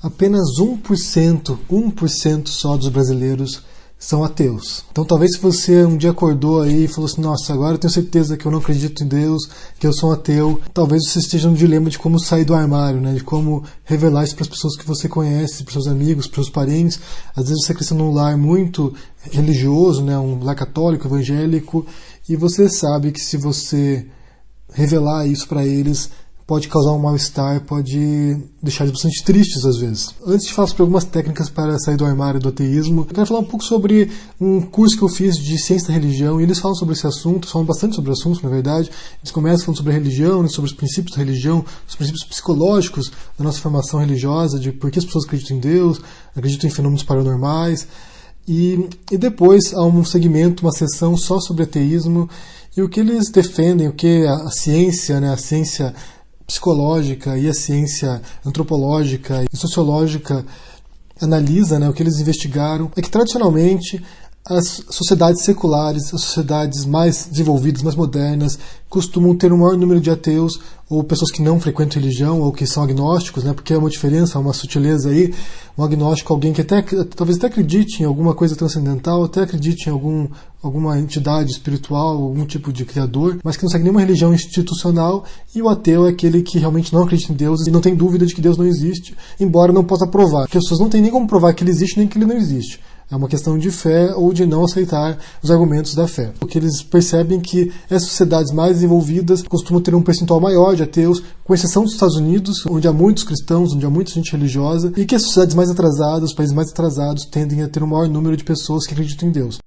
Apenas 1% só dos brasileiros são ateus. Então talvez se você um dia acordou aí e falou assim, nossa, agora eu tenho certeza que eu não acredito em Deus, que eu sou um ateu, talvez você esteja no dilema de como sair do armário, né? De como revelar isso para as pessoas que você conhece, para os seus amigos, para os seus parentes. Às vezes você cresceu num lar muito religioso, né? Um lar católico, evangélico, e você sabe que se você revelar isso para eles, pode causar um mal-estar, pode deixar eles bastante tristes às vezes. Antes de falar sobre algumas técnicas para sair do armário do ateísmo, eu quero falar um pouco sobre um curso que eu fiz de ciência da religião, e eles falam sobre esse assunto, falam bastante sobre o assunto, na verdade. Eles começam falando sobre a religião, sobre os princípios da religião, os princípios psicológicos da nossa formação religiosa, de por que as pessoas acreditam em Deus, acreditam em fenômenos paranormais, e depois há um segmento, uma sessão só sobre ateísmo, e o que eles defendem, o que a ciência, né, a ciência psicológica e a ciência antropológica e sociológica analisa, né, o que eles investigaram, é que tradicionalmente as sociedades seculares, as sociedades mais desenvolvidas, mais modernas, costumam ter um maior número de ateus ou pessoas que não frequentam religião ou que são agnósticos, né, porque é uma diferença, uma sutileza aí. Um agnóstico, alguém que talvez até acredite em alguma coisa transcendental, até acredite em alguma entidade espiritual, algum tipo de criador, mas que não segue nenhuma religião institucional. E o ateu é aquele que realmente não acredita em Deus e não tem dúvida de que Deus não existe, embora não possa provar. Porque as pessoas não têm nem como provar que ele existe nem que ele não existe. É uma questão de fé ou de não aceitar os argumentos da fé. Porque eles percebem que as sociedades mais desenvolvidas costumam ter um percentual maior de ateus, com exceção dos Estados Unidos, onde há muitos cristãos, onde há muita gente religiosa, e que as sociedades mais atrasadas, os países mais atrasados, tendem a ter um maior número de pessoas que acreditam em Deus.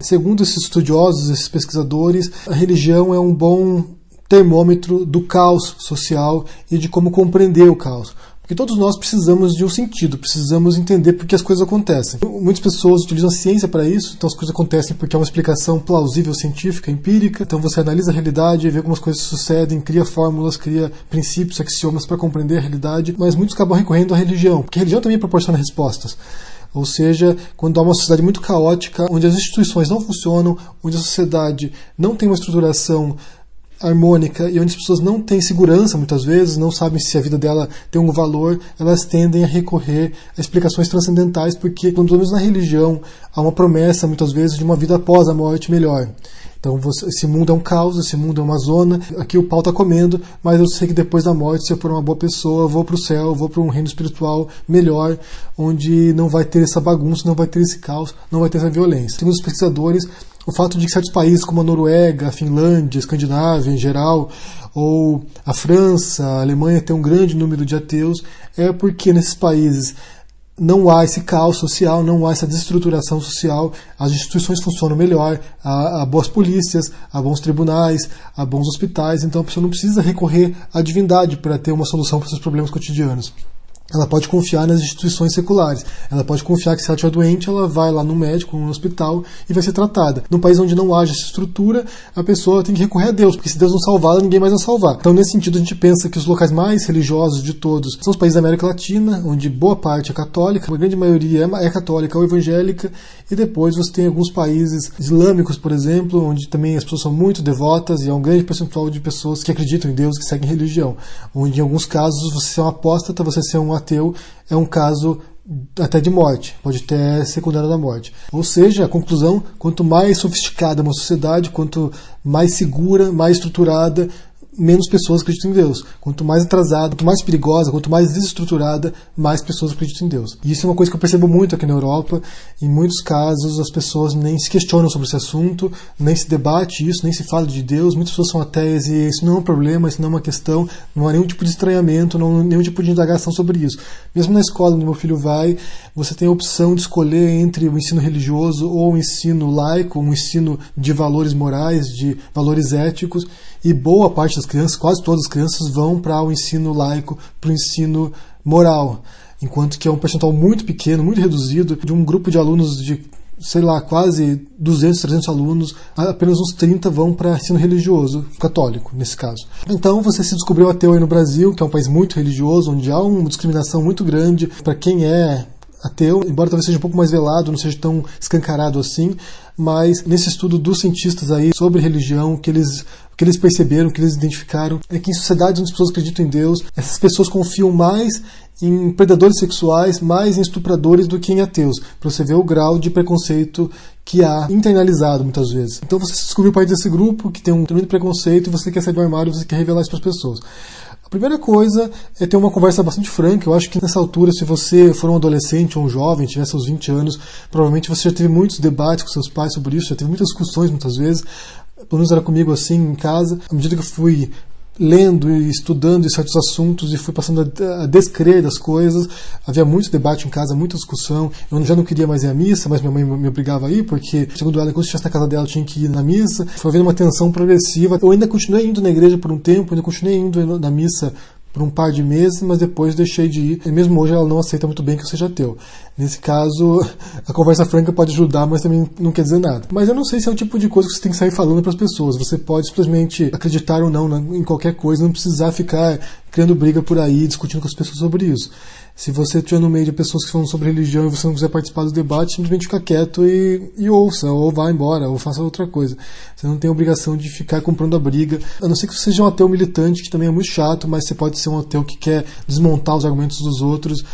Segundo esses estudiosos, esses pesquisadores, a religião é um bom termômetro do caos social e de como compreender o caos. Porque todos nós precisamos de um sentido, precisamos entender por que as coisas acontecem. Muitas pessoas utilizam a ciência para isso, então as coisas acontecem porque é uma explicação plausível, científica, empírica. Então você analisa a realidade, vê como as coisas sucedem, cria fórmulas, cria princípios, axiomas para compreender a realidade, mas muitos acabam recorrendo à religião, porque a religião também proporciona respostas. Ou seja, quando há uma sociedade muito caótica, onde as instituições não funcionam, onde a sociedade não tem uma estruturação harmônica e onde as pessoas não têm segurança muitas vezes, não sabem se a vida dela tem um valor, elas tendem a recorrer a explicações transcendentais, porque, pelo menos na religião, há uma promessa muitas vezes de uma vida após a morte melhor. Então esse mundo é um caos, esse mundo é uma zona, aqui o pau está comendo, mas eu sei que depois da morte, se eu for uma boa pessoa, eu vou para o céu, eu vou para um reino espiritual melhor, onde não vai ter essa bagunça, não vai ter esse caos, não vai ter essa violência. Segundo os pesquisadores, o fato de que certos países como a Noruega, a Finlândia, a Escandinávia em geral, ou a França, a Alemanha tem um grande número de ateus, é porque nesses países não há esse caos social, não há essa desestruturação social, as instituições funcionam melhor, há boas polícias, há bons tribunais, há bons hospitais, então a pessoa não precisa recorrer à divindade para ter uma solução para os seus problemas cotidianos. Ela pode confiar nas instituições seculares. Ela pode confiar que se ela estiver doente, ela vai lá no médico, no hospital e vai ser tratada. Num país onde não haja essa estrutura, a pessoa tem que recorrer a Deus, porque se Deus não salvar, ninguém mais vai salvar. Então, nesse sentido, a gente pensa que os locais mais religiosos de todos são os países da América Latina, onde boa parte é católica, a grande maioria é católica ou evangélica, e depois você tem alguns países islâmicos, por exemplo, onde também as pessoas são muito devotas e há um grande percentual de pessoas que acreditam em Deus, que seguem religião. Onde, em alguns casos, você ser um apóstata, você ser um ateu, é um caso até de morte, pode até ser condenado à morte. Ou seja, a conclusão, quanto mais sofisticada uma sociedade, quanto mais segura, mais estruturada, menos pessoas acreditam em Deus. Quanto mais atrasada, quanto mais perigosa, quanto mais desestruturada, mais pessoas acreditam em Deus. E isso é uma coisa que eu percebo muito aqui na Europa. Em muitos casos, as pessoas nem se questionam sobre esse assunto, nem se debate isso, nem se fala de Deus. Muitas pessoas são ateias e isso não é um problema, isso não é uma questão, não há nenhum tipo de estranhamento, não há nenhum tipo de indagação sobre isso. Mesmo na escola onde meu filho vai, você tem a opção de escolher entre o ensino religioso ou o ensino laico, um ensino de valores morais, de valores éticos, e boa parte das crianças, quase todas as crianças, vão para o ensino laico, para o ensino moral. Enquanto que é um percentual muito pequeno, muito reduzido, de um grupo de alunos de, sei lá, quase 200, 300 alunos, apenas uns 30 vão para ensino religioso, católico, nesse caso. Então você se descobriu ateu aí no Brasil, que é um país muito religioso, onde há uma discriminação muito grande para quem é ateu, embora talvez seja um pouco mais velado, não seja tão escancarado assim, mas nesse estudo dos cientistas aí sobre religião, que eles o que eles perceberam, o que eles identificaram, é que em sociedades onde as pessoas acreditam em Deus, essas pessoas confiam mais em predadores sexuais, mais em estupradores do que em ateus, para você ver o grau de preconceito que há internalizado muitas vezes. Então você se descobriu parte desse grupo que tem um tremendo preconceito e você quer sair do armário, você quer revelar isso para as pessoas. A primeira coisa é ter uma conversa bastante franca. Eu acho que nessa altura, se você for um adolescente ou um jovem, tiver seus 20 anos, provavelmente você já teve muitos debates com seus pais sobre isso, já teve muitas discussões muitas vezes, pelo menos era comigo assim em casa. À medida que eu fui lendo e estudando certos assuntos e fui passando a descrer das coisas, havia muito debate em casa, muita discussão. Eu já não queria mais ir à missa, mas minha mãe me obrigava a ir, porque, segundo ela, quando eu estivesse na casa dela, eu tinha que ir na missa. Foi havendo uma tensão progressiva. Eu ainda continuei indo na igreja por um tempo, ainda continuei indo na missa por um par de meses, mas depois deixei de ir. E mesmo hoje ela não aceita muito bem que eu seja ateu. Nesse caso, a conversa franca pode ajudar, mas também não quer dizer nada. Mas eu não sei se é o tipo de coisa que você tem que sair falando para as pessoas. Você pode simplesmente acreditar ou não em qualquer coisa, não precisar ficar criando briga por aí, discutindo com as pessoas sobre isso. Se você estiver no meio de pessoas que falam sobre religião e você não quiser participar do debate, simplesmente fica quieto e ouça, ou vá embora, ou faça outra coisa. Você não tem a obrigação de ficar comprando a briga. A não ser que você seja um ateu militante, que também é muito chato, mas você pode ser um ateu que quer desmontar os argumentos dos outros.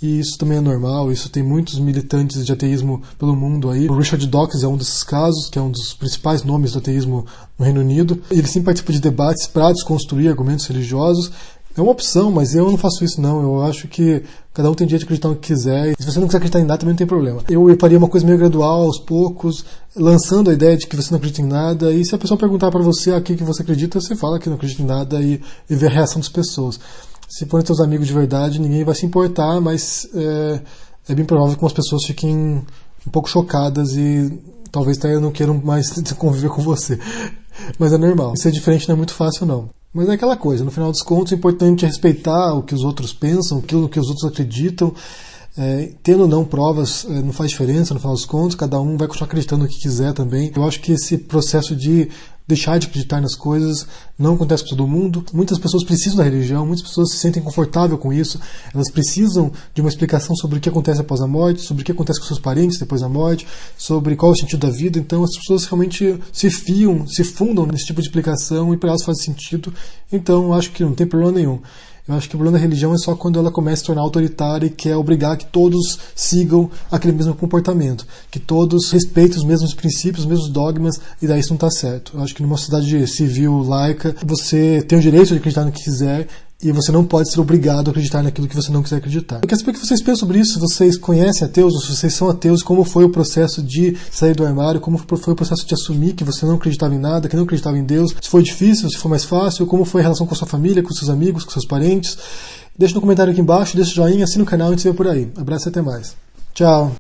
E isso também é normal, isso tem muitos militantes de ateísmo pelo mundo aí. O Richard Dawkins é um desses casos, que é um dos principais nomes do ateísmo no Reino Unido. Ele sempre participa de debates para desconstruir argumentos religiosos. É uma opção, mas eu não faço isso não. Eu acho que cada um tem direito de acreditar no que quiser. E se você não quiser acreditar em nada, também não tem problema. Eu faria uma coisa meio gradual, aos poucos, lançando a ideia de que você não acredita em nada. E se a pessoa perguntar para você o que você acredita, você fala que não acredita em nada e vê a reação das pessoas. Se forem seus amigos de verdade, ninguém vai se importar, mas é bem provável que as pessoas fiquem um pouco chocadas e talvez até não queiram mais conviver com você. Mas é normal. Ser diferente não é muito fácil, não. Mas é aquela coisa, no final dos contos, o importante é respeitar o que os outros pensam, aquilo que os outros acreditam. Tendo ou não provas, não faz diferença, no final dos contos, cada um vai continuar acreditando no que quiser também. Eu acho que esse processo de deixar de acreditar nas coisas não acontece com todo mundo. Muitas pessoas precisam da religião, muitas pessoas se sentem confortáveis com isso, elas precisam de uma explicação sobre o que acontece após a morte, sobre o que acontece com seus parentes depois da morte, sobre qual é o sentido da vida. Então as pessoas realmente se fiam, se fundam nesse tipo de explicação e para elas faz sentido. Então eu acho que não tem problema nenhum. Eu acho que o problema da religião é só quando ela começa a se tornar autoritária e quer obrigar que todos sigam aquele mesmo comportamento, que todos respeitem os mesmos princípios, os mesmos dogmas, e daí isso não está certo. Eu acho que numa sociedade civil, laica, você tem o direito de acreditar no que quiser, e você não pode ser obrigado a acreditar naquilo que você não quiser acreditar. Eu quero saber o que vocês pensam sobre isso, se vocês conhecem ateus, ou se vocês são ateus, como foi o processo de sair do armário, como foi o processo de assumir que você não acreditava em nada, que não acreditava em Deus, se foi difícil, se foi mais fácil, como foi a relação com a sua família, com seus amigos, com seus parentes. Deixa no comentário aqui embaixo, deixa o joinha, assina o canal e a gente se vê por aí. Abraço e até mais. Tchau!